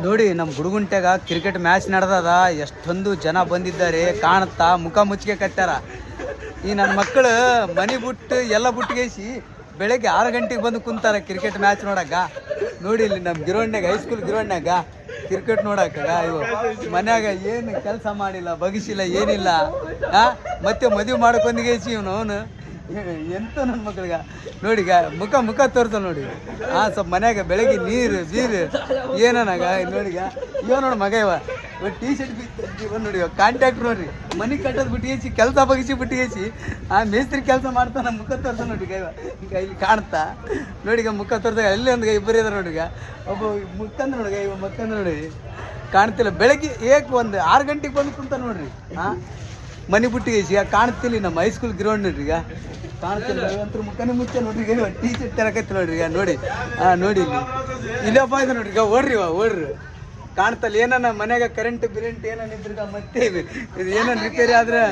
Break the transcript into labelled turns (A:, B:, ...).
A: ನೋಡಿ ನಮ್ಮ ಗುಡುಗುಂಟೆಗ cricket match ನಡೆದದ ಎಷ್ಟೊಂದು ಜನ ಬಂದಿದ್ದಾರೆ ಕಾಣುತ್ತಾ ಮುಖ ಮುಚ್ಚಿಗೆ ಕಟ್ಟಾರ. ಈ ನನ್ನ ಮಕ್ಕಳು ಮನೆ ಬಿಟ್ಟು ಎಲ್ಲ ಬಿಟ್ಟಿಗೇಸಿ ಬೆಳಗ್ಗೆ 6 ಗಂಟೆಗೆ ಬಂದು ಕುಂತಾರೆ ಕ್ರಿಕೆಟ್ ಮ್ಯಾಚ್ ನೋಡಕ್ಕ. ನೋಡಿ ಇಲ್ಲಿ ನಮ್ಮ ಗಿರೋಣ್ಯಾಗ ಹೈಸ್ಕೂಲ್ ಗಿರೋಣ್ಯಾಗ ಕ್ರಿಕೆಟ್ ನೋಡಕ್ಕ ಇವು ಮನ್ಯಾಗ ಏನು ಕೆಲಸ ಮಾಡಿಲ್ಲ ಬಗಿಸಿಲ್ಲ ಏನಿಲ್ಲ. ಮತ್ತೆ ಮದುವೆ ಮಾಡ್ಕೊಂದಿಗೇಸಿ ಇವನು ಅವನು ಎಂತ ನನ್ನ ಮಕ್ಳಿಗೆ ನೋಡಿಗ ಮುಖ ತೋರ್ತ ನೋಡಿ. ಸ್ವಲ್ಪ ಮನ್ಯಾಗ ಬೆಳಗ್ಗೆ ನೀರು ಬೀರು ಏನನಾಗ ನೋಡಿಗ ಇವ ನೋಡಿ ಮಗ ಇವ ಟೀ ಶರ್ಟ್ ಬಿತ್ತು ನೋಡಿ ಕಾಂಟ್ಯಾಕ್ಟ್ ನೋಡ್ರಿ ಮನೆ ಕಟ್ಟೋದು ಬಿಟ್ಟಿಗೇಸಿ ಕೆಲಸ ಬಗಿಸಿ ಬಿಟ್ಟಿಗೇಸಿ ಮೇಸ್ತ್ರಿ ಕೆಲಸ ಮಾಡ್ತಾನೆ ಮುಖ ತೋರ್ತ ನೋಡಿಗ ಇವ ಈಗ ಇಲ್ಲಿ ಕಾಣ್ತಾ ನೋಡಿಗ ಮುಖ ತೋರ್ದಾಗ ಅಲ್ಲಿ ಒಂದು ಇಬ್ಬರು ಇದಾರೆ ನೋಡಿಗ ಒಬ್ಬ ಮುಖಂದ ನೋಡಿಗ ಇವ ಮಕ್ಕಂದ ನೋಡಿ ಕಾಣ್ತಿಲ್ಲ. ಬೆಳಗ್ಗೆ ಒಂದು 6 ಗಂಟೆಗೆ ಬಂದು ಕುಂತ ನೋಡ್ರಿ ಮನೆ ಬಿಟ್ಟಿಗೇಸಿ ಈಗ ಕಾಣ್ತಿಲ್ಲ ನಮ್ಮ ಹೈಸ್ಕೂಲ್ ಗ್ರೌಂಡ್ ನೋಡ್ರಿ ಈಗ ಕಾಣ್ತಿಲ್ಲ ಅಂತೂ ಮುಖನೇ ಮುಚ್ಚ ನೋಡ್ರಿ ಈಗ ಟೀ ಶರ್ಟ್ ತರಕೈತಿ ನೋಡ್ರಿ ಈಗ ನೋಡಿ ನೋಡಿ ಇಲ್ಲಪ್ಪ ಇದೆ ನೋಡ್ರಿ ಈಗ ಓಡ್ರಿ ಕಾಣ್ತಲ್ಲ. ಏನಾನ ಮನ್ಯಾಗ ಕರೆಂಟ್ ಬಿರೆಂಟ್ ಏನಾನ ಇದ್ರಿಗ ಮತ್ತೆ ಇದು ಏನಾನ ರಿಪೇರಿ ಆದ್ರೆ